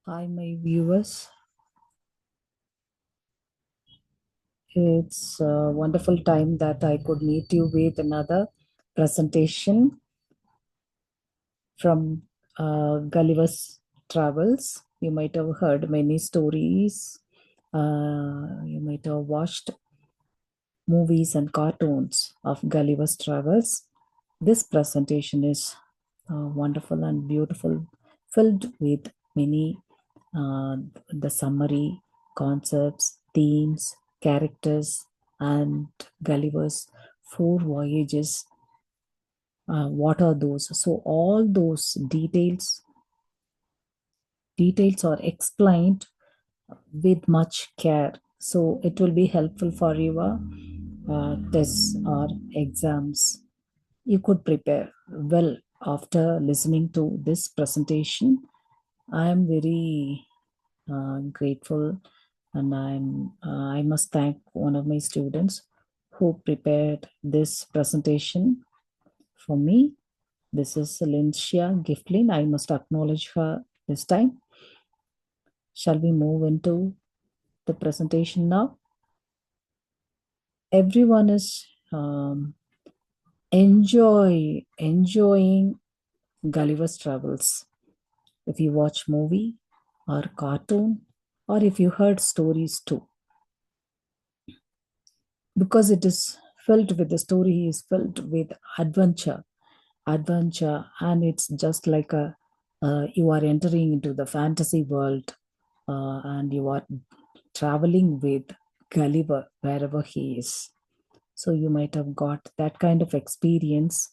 Hi, my viewers. It's a wonderful time that I could meet you with another presentation from Gulliver's Travels. You might have heard many stories. You might have watched movies and cartoons of Gulliver's Travels. This presentation is wonderful and beautiful, filled with many the summary, concepts, themes, characters, and Gulliver's four voyages. What are those? So all those details are explained with much care. So it will be helpful for your tests or exams. You could prepare well after listening to this presentation. I am very grateful, and I must thank one of my students who prepared this presentation for me. This is Lincia Giftlin. I must acknowledge her this time. Shall we move into the presentation now? Everyone is enjoying Gulliver's Travels. If you watch movie or cartoon, or if you heard stories too, because it is filled with the story is filled with adventure, and it's just like a you are entering into the fantasy world, and you are traveling with Gulliver wherever he is. So you might have got that kind of experience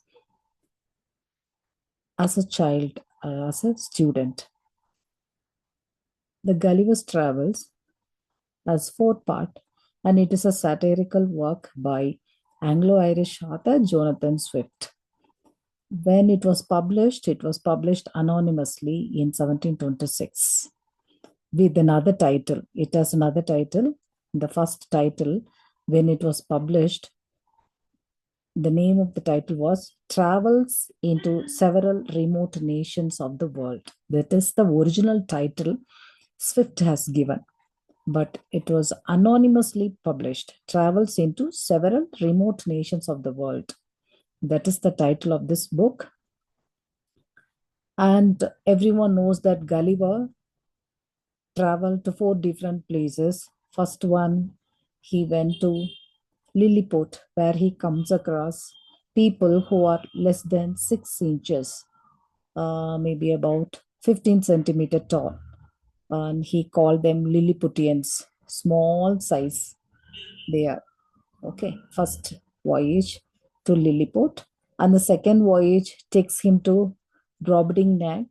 as a child, as a student. The Gulliver's Travels has four parts, and it is a satirical work by Anglo-Irish author Jonathan Swift. When it was published anonymously in 1726 with another title. It has another title. The first title, when it was published, the name of the title was Travels into Several Remote Nations of the World. That is the original title Swift has given, but it was anonymously published Travels into Several Remote Nations of the World. That is the title of this book. And everyone knows that Gulliver traveled to four different places. First one, he went to Lilliput, where he comes across people who are less than 6 inches, maybe about 15 centimeter tall. And he called them Lilliputians, small size they are. Okay, first voyage to Lilliput. And the second voyage takes him to Brobdingnag.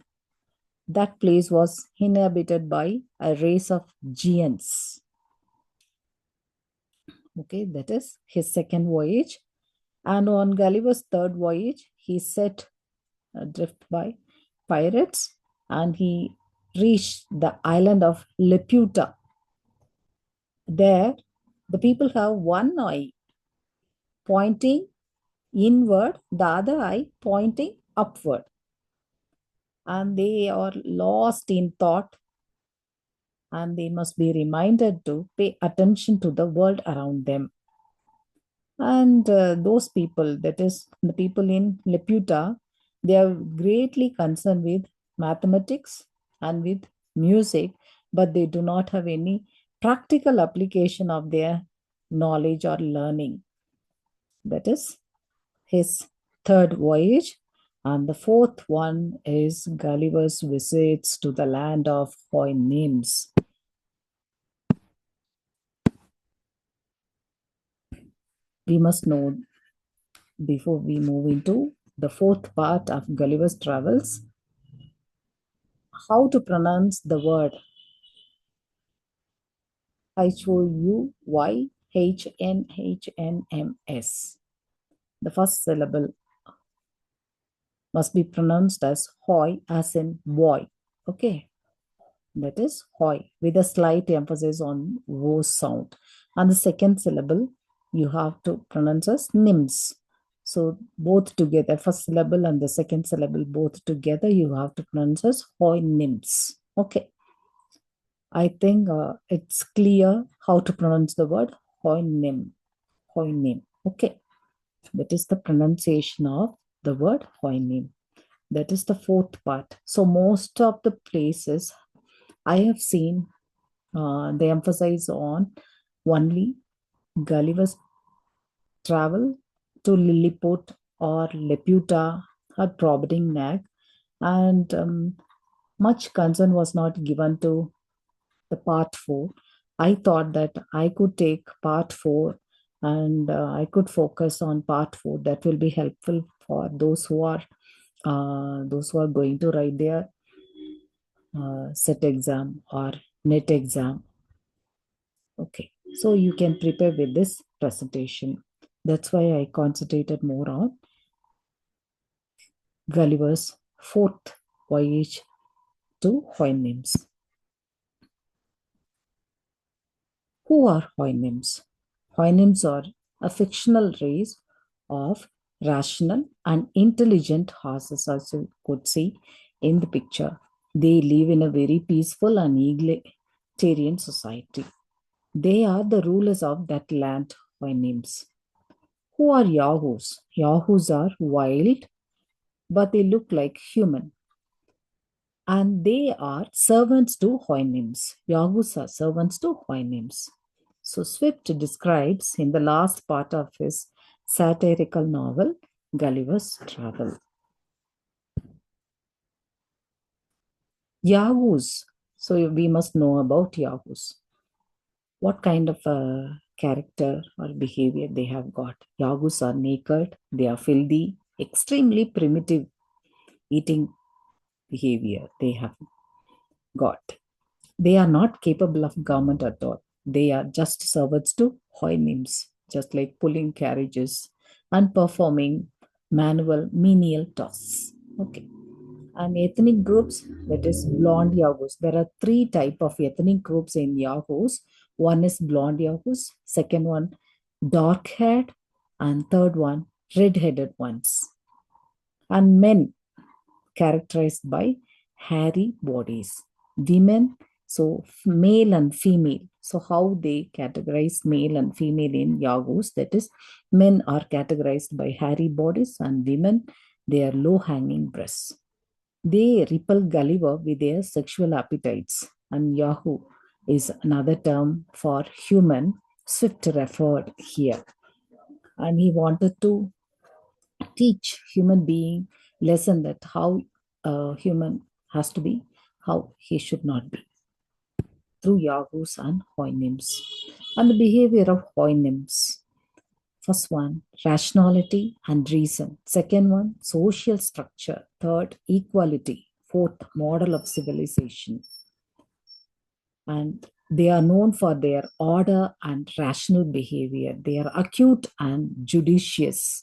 That place was inhabited by a race of giants. Okay, that is his second voyage. And on Gulliver's third voyage, he set adrift by pirates, and he reached the island of Laputa. There, the people have one eye pointing inward, the other eye pointing upward, and they are lost in thought, and they must be reminded to pay attention to the world around them. And those people, that is the people in Laputa, they are greatly concerned with mathematics and with music, but they do not have any practical application of their knowledge or learning. That is his third voyage. And the fourth one is Gulliver's visits to the land of Houyhnhnms. We must know, before we move into the fourth part of Gulliver's Travels, how to pronounce the word Houyhnhnms. The first syllable must be pronounced as hoy, as in boy. Okay, that is hoy, with a slight emphasis on O sound. And the second syllable you have to pronounce as nims. So both together, first syllable and the second syllable both together, you have to pronounce as hoy nims. Okay. I think it's clear how to pronounce the word hoinim. Hoinim. Okay. That is the pronunciation of the word hoinim. That is the fourth part. So most of the places I have seen, they emphasize on only Gulliver's travel to Lilliput or Laputa or Brobdingnag, and much concern was not given to the part 4. I thought that I could take part 4 and I could focus on part 4. That will be helpful for those who are going to write their set exam or net exam. Okay, so you can prepare with this presentation. That's why I concentrated more on Gulliver's fourth voyage to Houyhnhnms. Who are Houyhnhnms? Houyhnhnms are a fictional race of rational and intelligent horses, as you could see in the picture. They live in a very peaceful and egalitarian society. They are the rulers of that land, Houyhnhnms. Who are Yahoos? Yahoos are wild, but they look like human. And they are servants to Houyhnhnms. Yahoos are servants to Houyhnhnms. So Swift describes in the last part of his satirical novel, Gulliver's Travel. Yahoos. So we must know about Yahoos. What kind of a character or behavior they have got? Yahoos are naked, they are filthy, extremely primitive eating behavior they have got. They are not capable of government at all. They are just servants to Houyhnhnms, just like pulling carriages and performing manual menial tasks. Okay. And ethnic groups, that is blonde Yahoos. There are three type of ethnic groups in Yahoos. One is blonde Yahoos, second one dark haired, and third one red headed ones. And men characterized by hairy bodies. Women, so male and female. So how they categorize male and female in Yahoos, that is, men are categorized by hairy bodies and women, they are low hanging breasts. They repel Gulliver with their sexual appetites, and Yahoo is another term for human. Swift referred here, and he wanted to teach human being lesson that how a human has to be, how he should not be, through Yahoos and Houyhnhnms. And the behavior of Houyhnhnms. First one, rationality and reason. Second one, social structure. Third, equality. Fourth, model of civilization. And they are known for their order and rational behavior. They are acute and judicious.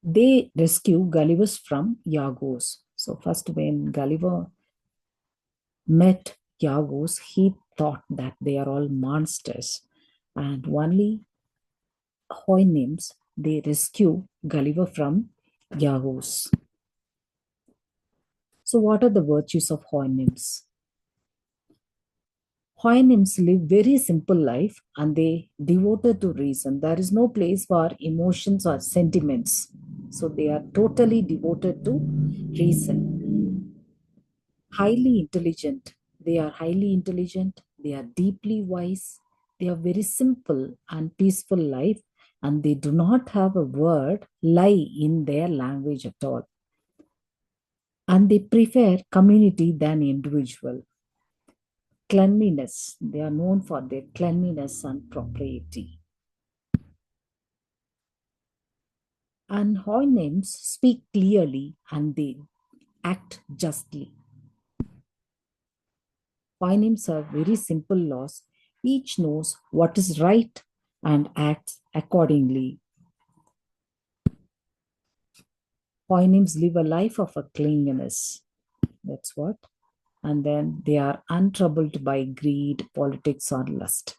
They rescue Gullivers from Yagos. So first when Gulliver met Yagos, he thought that they are all monsters. And only Houyhnhnms, they rescue Gulliver from Yagos. So what are the virtues of Houyhnhnms? Houyhnhnms live very simple life and they devoted to reason. There is no place for emotions or sentiments. So they are totally devoted to reason. Highly intelligent. They are highly intelligent. They are deeply wise. They are very simple and peaceful life, and they do not have a word lie in their language at all. And they prefer community than individual. Cleanliness. They are known for their cleanliness and propriety. And Houyhnhnms speak clearly and they act justly. Houyhnhnms have very simple laws. Each knows what is right and acts accordingly. Houyhnhnms live a life of a cleanliness. That's what. And then they are untroubled by greed, politics, or lust.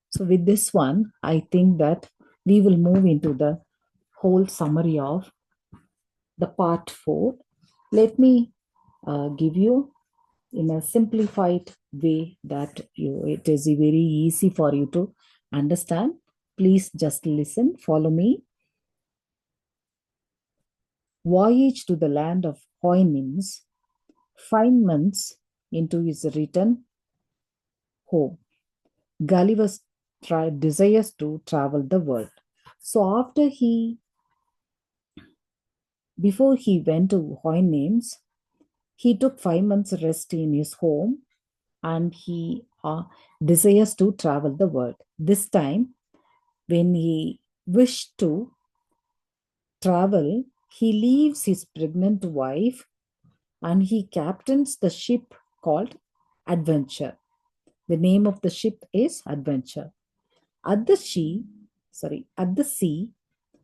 So with this one, I think that we will move into the whole summary of the part 4. Let me give you in a simplified way that it is very easy for you to understand. Please just listen, follow me. Voyage to the land of Houyhnhnms, 5 months into his return home. Gulliver desires to travel the world. So before he went to Houyhnhnms, he took 5 months rest in his home, and he desires to travel the world. This time, when he wished to travel, he leaves his pregnant wife and he captains the ship called Adventure. The name of the ship is Adventure. At the sea,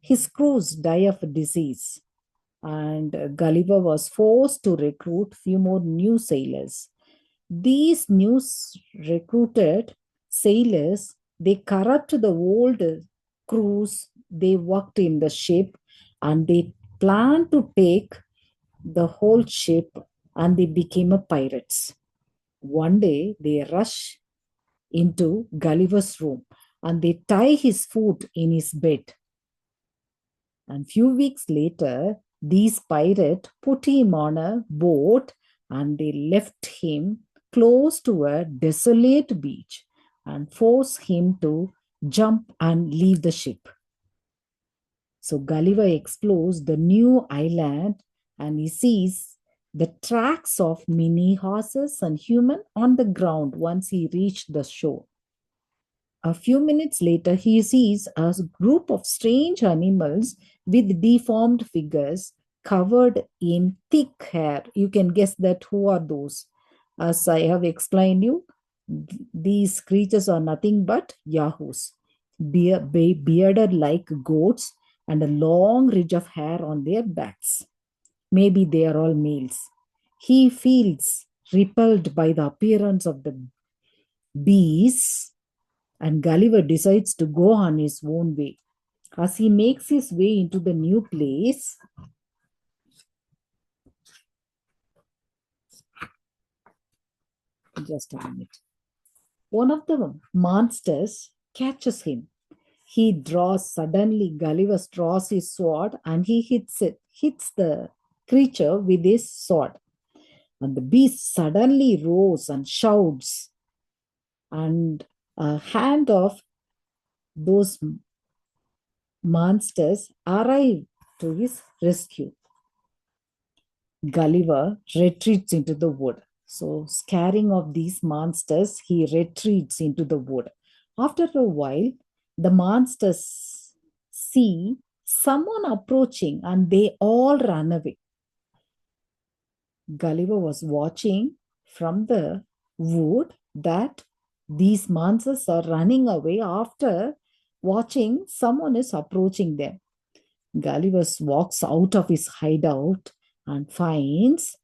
his crews die of disease, and Gulliver was forced to recruit few more new sailors. These new recruited sailors, they corrupt the old crews. They worked in the ship, and they planned to take the whole ship, and they became a pirates. One day they rush into Gulliver's room and they tie his foot in his bed. And few weeks later, these pirates put him on a boat and they left him close to a desolate beach and forced him to jump and leave the ship. So Gulliver explores the new island and he sees the tracks of many horses and human on the ground once he reached the shore. A few minutes later, he sees a group of strange animals with deformed figures covered in thick hair. You can guess that who are those. As I have explained you, these creatures are nothing but yahoos, bearded like goats and a long ridge of hair on their backs. Maybe they are all males. He feels repelled by the appearance of the beasts, and Gulliver decides to go on his own way. As he makes his way into the new place, just a minute, one of the monsters catches him. Gulliver draws his sword and he hits the creature with his sword. And the beast suddenly roars and shouts, and a hand of those monsters arrive to his rescue. Gulliver retreats into the wood. So, scaring of these monsters, he retreats into the wood. After a while, the monsters see someone approaching and they all run away. Gulliver was watching from the wood that these monsters are running away after watching someone is approaching them. Gulliver walks out of his hideout and finds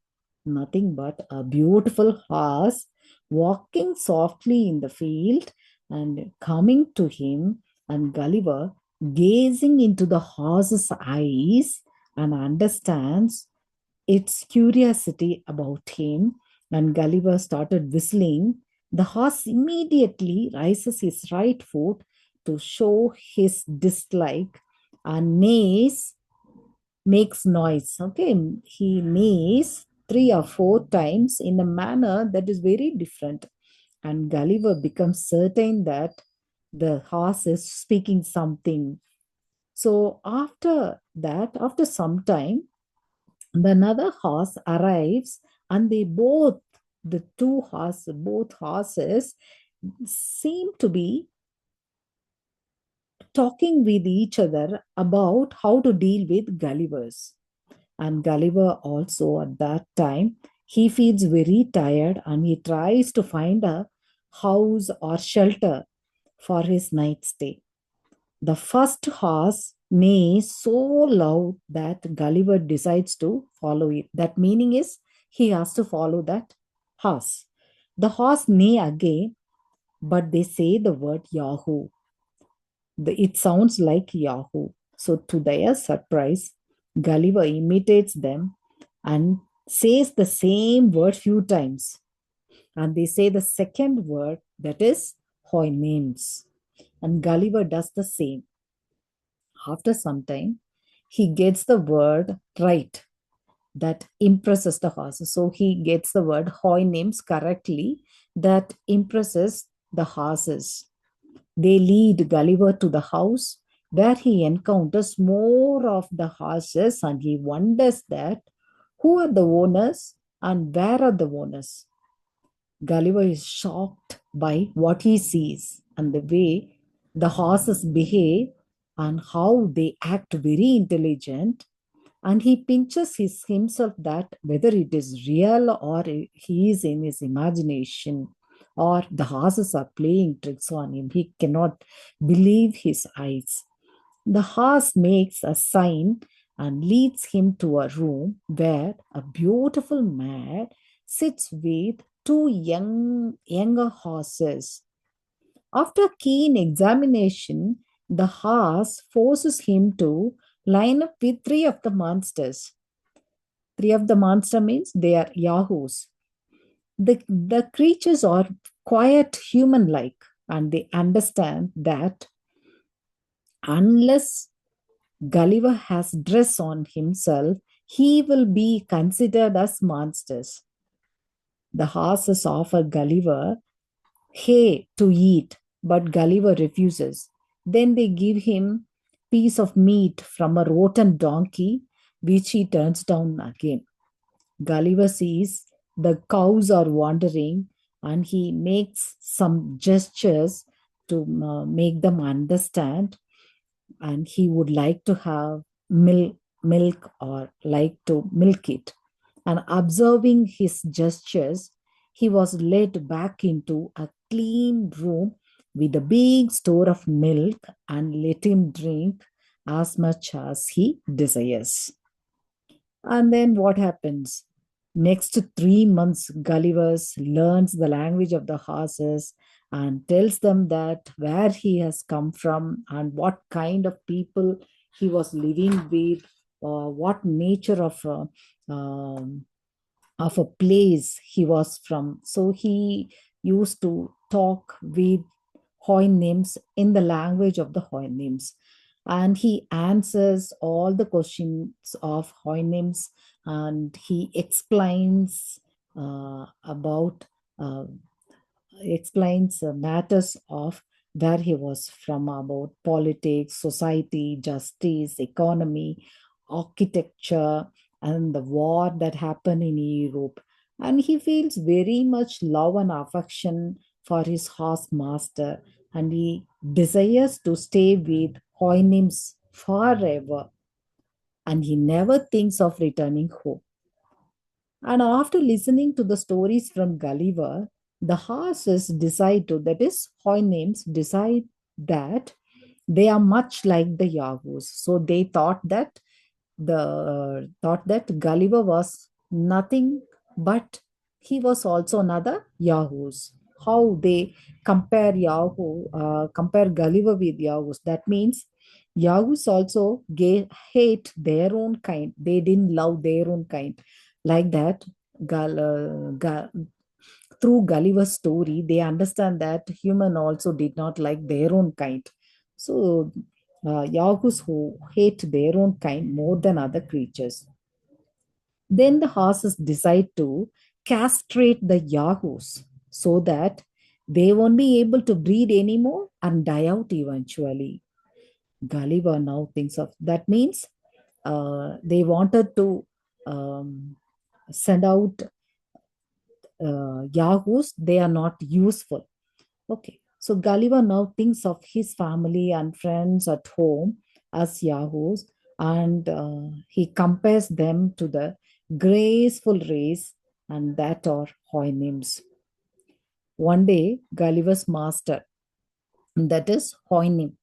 nothing but a beautiful horse walking softly in the field and coming to him, and Gulliver gazing into the horse's eyes and understands its curiosity about him, and Gulliver started whistling. The horse immediately raises his right foot to show his dislike and makes noise. Okay, he neighs 3 or 4 times in a manner that is very different. And Gulliver becomes certain that the horse is speaking something. So after that, after some time, another horse arrives, and both horses seem to be talking with each other about how to deal with Gullivers. And Gulliver also at that time, he feels very tired and he tries to find a house or shelter for his night stay. The first horse neighs so loud that Gulliver decides to follow it. That meaning is he has to follow that horse. The horse neigh again, but they say the word Yahoo. It sounds like Yahoo. So, to their surprise, Gulliver imitates them and says the same word few times. And they say the second word, that is Houyhnhnms. And Gulliver does the same. After some time, he gets the word right that impresses the horses. So he gets the word Houyhnhnms correctly that impresses the horses. They lead Gulliver to the house where he encounters more of the horses and he wonders that who are the owners and where are the owners. Gulliver is shocked by what he sees and the way the horses behave and how they act very intelligent, and he pinches himself that whether it is real or he is in his imagination or the horses are playing tricks on him. He cannot believe his eyes. The horse makes a sign and leads him to a room where a beautiful man sits with two younger horses. After keen examination, the horse forces him to line up with three of the monsters. Three of the monster means they are yahoos. The creatures are quite human like, and they understand that unless Gulliver has dress on himself, he will be considered as monsters. The horses offer Gulliver hay to eat, but Gulliver refuses. Then they give him piece of meat from a rotten donkey, which he turns down again. Gulliver sees the cows are wandering and he makes some gestures to make them understand, and he would like to have milk or like to milk it. And observing his gestures, he was led back into a clean room with a big store of milk and let him drink as much as he desires. And then what happens? Next 3 months, Gulliver learns the language of the horses and tells them that where he has come from and what kind of people he was living with, what nature um, of a place he was from. So he used to talk with Houyhnhnms in the language of the Houyhnhnms. And he answers all the questions of Houyhnhnms, and he about uh, explains matters of where he was from, about politics, society, justice, economy, architecture, and the war that happened in Europe. And he feels very much love and affection for his horse master, and he desires to stay with Houyhnhnms forever, and he never thinks of returning home. And after listening to the stories from Gulliver, the horses decide to, that is, Houyhnhnms decide that they are much like the Yahoos. So they thought that Gulliver was nothing but he was also another Yahoos. How they compare Gulliver with Yahoos. That means Yahoos also hate their own kind. They didn't love their own kind. Like that, through Gulliver's story, they understand that human also did not like their own kind. So Yahoos who hate their own kind more than other creatures. Then the horses decide to castrate the Yahoos so that they won't be able to breed anymore and die out eventually. Gulliver now thinks of that means they wanted to um, send out Yahoos, they are not useful. Okay, so Gulliver now thinks of his family and friends at home as Yahoos, and he compares them to the graceful race and that are Houyhnhnms. One day, Gulliver's master, that is Houyhnhnm,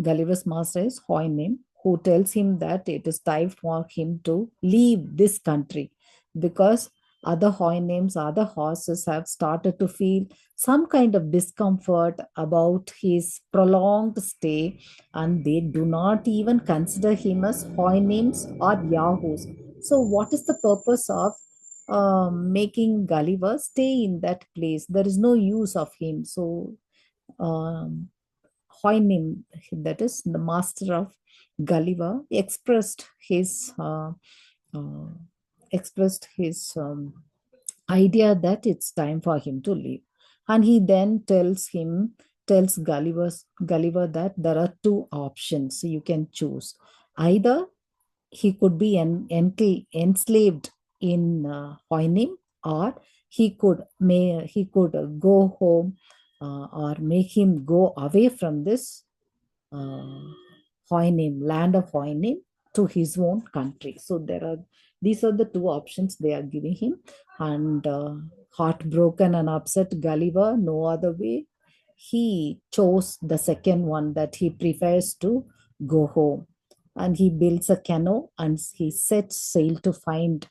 Gulliver's master is Houyhnhnm, who tells him that it is time for him to leave this country because other Houyhnhnms, other horses have started to feel some kind of discomfort about his prolonged stay, and they do not even consider him as Houyhnhnms or Yahoos. So, what is the purpose of making Gulliver stay in that place. There is no use of him. So um, Hoynim, that is the master of Gulliver, uh, expressed his idea that it's time for him to leave, and he then tells Gulliver that there are two options you can choose. Either he could be enslaved in Hoynim, or he could go home, or make him go away from this uh, Hoynim, land of Hoynim, to his own country. So these are the two options they are giving him, and heartbroken and upset Gulliver, no other way, he chose the second one, that he prefers to go home, and he builds a canoe and he sets sail to find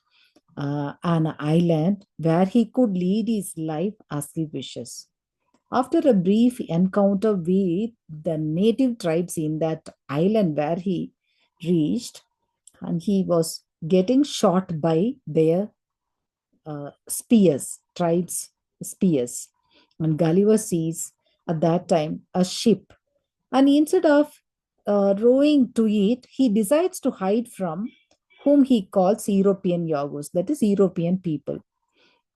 an island where he could lead his life as he wishes. After a brief encounter with the native tribes in that island where he reached, and he was getting shot by their tribes' spears. And Gulliver sees at that time a ship, and instead of rowing to it, he decides to hide from whom he calls European Yagos, that is, European people.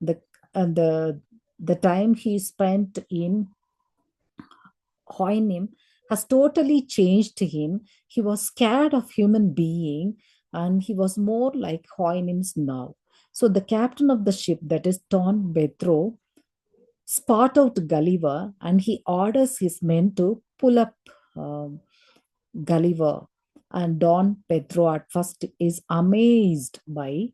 The, and the time he spent in Hoynim has totally changed him. He was scared of human being, and he was more like Hoynim's now. So the captain of the ship, that is Don Bethro, spot out Gulliver, and he orders his men to pull up Gulliver. And Don Pedro at first is amazed by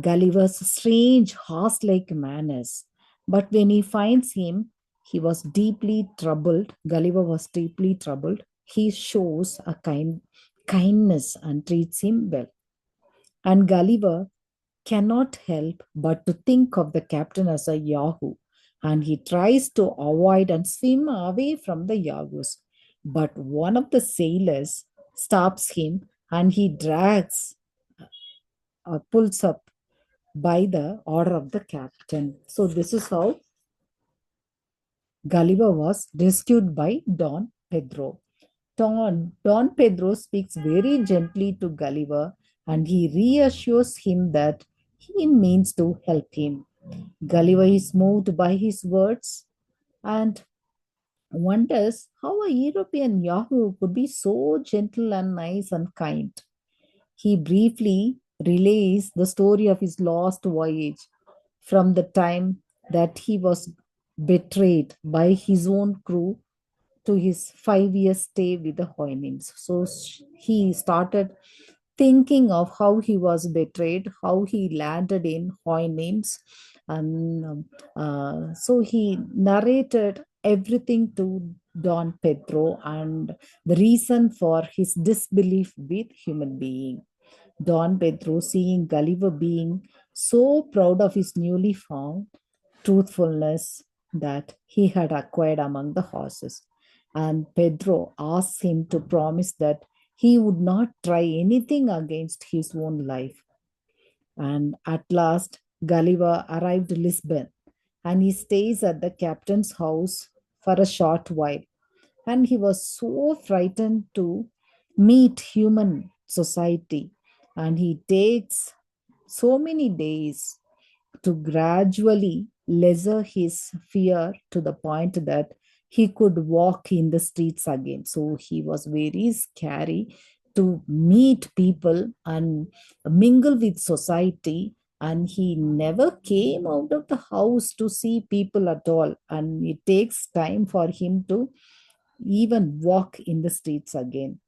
Gulliver's strange horse-like manners. But when he finds him, he was deeply troubled. Gulliver was deeply troubled. He shows a kindness and treats him well. And Gulliver cannot help but to think of the captain as a Yahoo, and he tries to avoid and swim away from the Yahoos. But one of the sailors stops him, and he drags pulls up by the order of the captain. So this is how Gulliver was rescued by Don Pedro. Don Pedro speaks very gently to Gulliver, and he reassures him that he means to help him. Gulliver is moved by his words and wonders how a European Yahoo could be so gentle and nice and kind. He briefly relays the story of his lost voyage from the time that he was betrayed by his own crew to his 5 year stay with the Hoynims. So he started thinking of how he was betrayed, how he landed in Hoynims, and so he narrated everything to Don Pedro and the reason for his disbelief with human being. Don Pedro, seeing Gulliver being so proud of his newly found truthfulness that he had acquired among the horses, and Pedro asks him to promise that he would not try anything against his own life. And at last, Gulliver arrived in Lisbon, and he stays at the captain's house for a short while. And he was so frightened to meet human society, and he takes so many days to gradually lesser his fear to the point that he could walk in the streets again. So he was very scary to meet people and mingle with society. And he never came out of the house to see people at all. And it takes time for him to even walk in the streets again.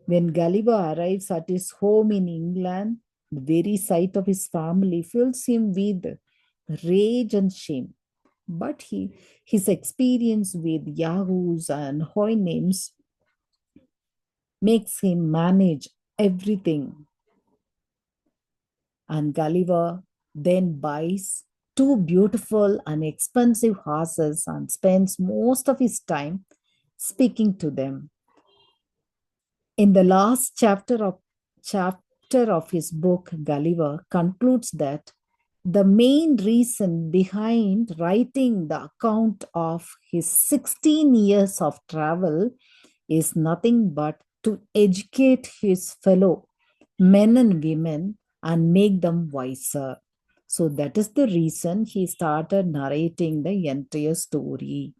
When Gulliver arrives at his home in England, the very sight of his family fills him with rage and shame. But his experience with Yahoos and Hoynims makes him manage everything. And Gulliver then buys two beautiful and expensive horses and spends most of his time speaking to them. In the last chapter of his book, Gulliver concludes that The main reason behind writing the account of his 16 years of travel is nothing but to educate his fellow men and women and make them wiser. So that is the reason he started narrating the entire story.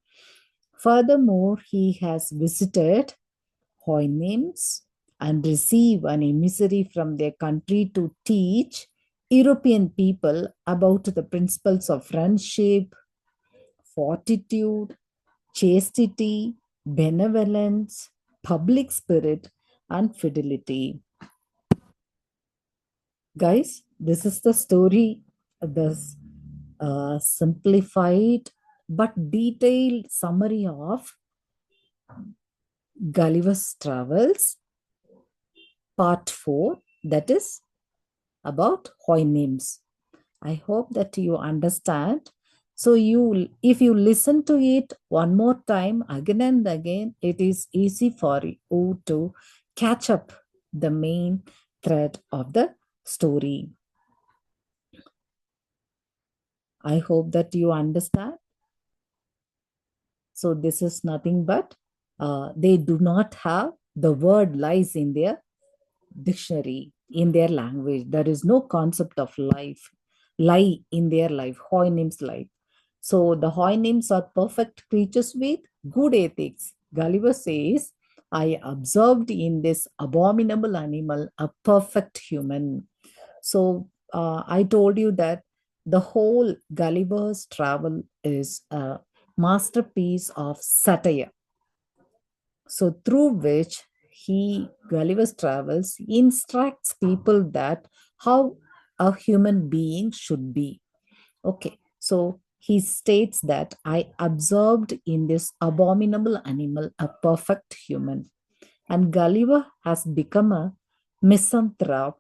Furthermore, he has visited Houyhnhnms and received an emissary from their country to teach European people about the principles of friendship, fortitude, chastity, benevolence, public spirit, and fidelity. Guys, this is the story, this simplified but detailed summary of Gulliver's Travels, part 4, that is about Houyhnhnms. I hope that you understand. So if you listen to it one more time again and again, it is easy for you to catch up the main thread of the story. I hope that you understand. So this is nothing but they do not have the word lies in their dictionary, in their language. There is no concept of lie in their life, Houyhnhnms' life. So the Houyhnhnms are perfect creatures with good ethics. Gulliver says, I observed in this abominable animal a perfect human. So I told you that the whole Gulliver's travel is a masterpiece of satire. So through which Gulliver's travels instructs people that how a human being should be. Okay, so he states that I observed in this abominable animal a perfect human, and Gulliver has become a misanthrope,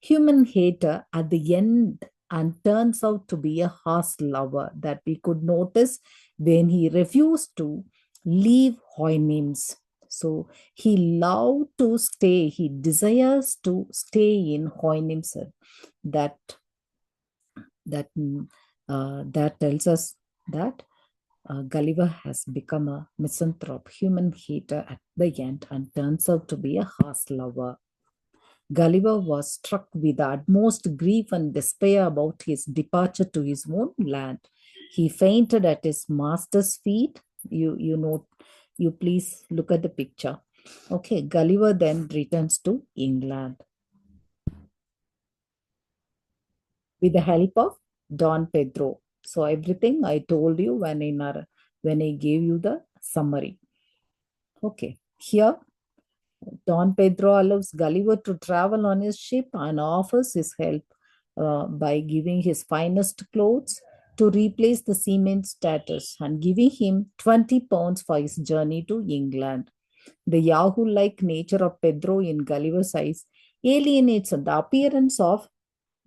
human hater at the end, and turns out to be a horse lover that we could notice when he refused to leave Houyhnhnms. So he loved to stay, he desires to stay in Houyhnhnms. That that that tells us that Gulliver has become a misanthrope, human hater at the end, and turns out to be a horse lover. Gulliver was struck with the utmost grief and despair about his departure to his own land. He fainted at his master's feet. You know, you please look at the picture. Okay, Gulliver then returns to England with the help of Don Pedro. So everything I told you when I gave you the summary. Okay, here Don Pedro allows Gulliver to travel on his ship and offers his help by giving his finest clothes to replace the seaman's status and giving him 20 pounds for his journey to England. The Yahoo like nature of Pedro in Gulliver's eyes alienates the appearance of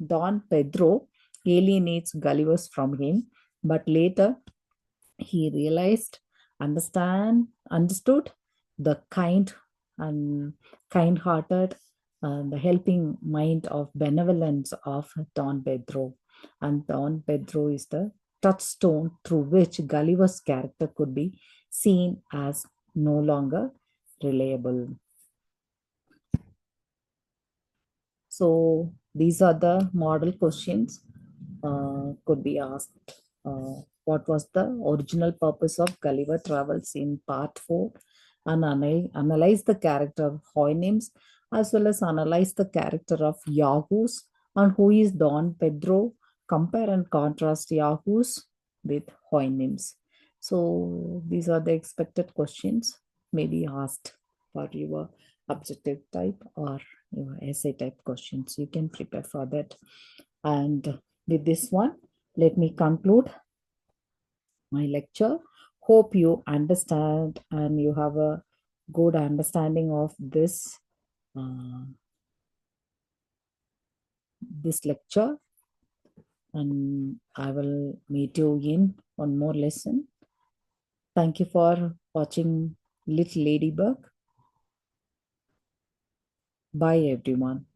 Don Pedro alienates Gulliver's from him, but later he realized, understood the and kind-hearted, the helping mind of benevolence of Don Pedro. And Don Pedro is the touchstone through which Gulliver's character could be seen as no longer reliable. So these are the model questions could be asked. What was the original purpose of Gulliver Travels in part 4? And analyze the character of Houyhnhnms as well as analyze the character of Yahoos and who is Don Pedro. Compare and contrast Yahoos with Houyhnhnms. So these are the expected questions may be asked for your objective type or your essay type questions. You can prepare for that. And with this one, let me conclude my lecture. Hope you understand and you have a good understanding of uh, this lecture. And I will meet you in one more lesson. Thank you for watching Little Ladybug. Bye, everyone.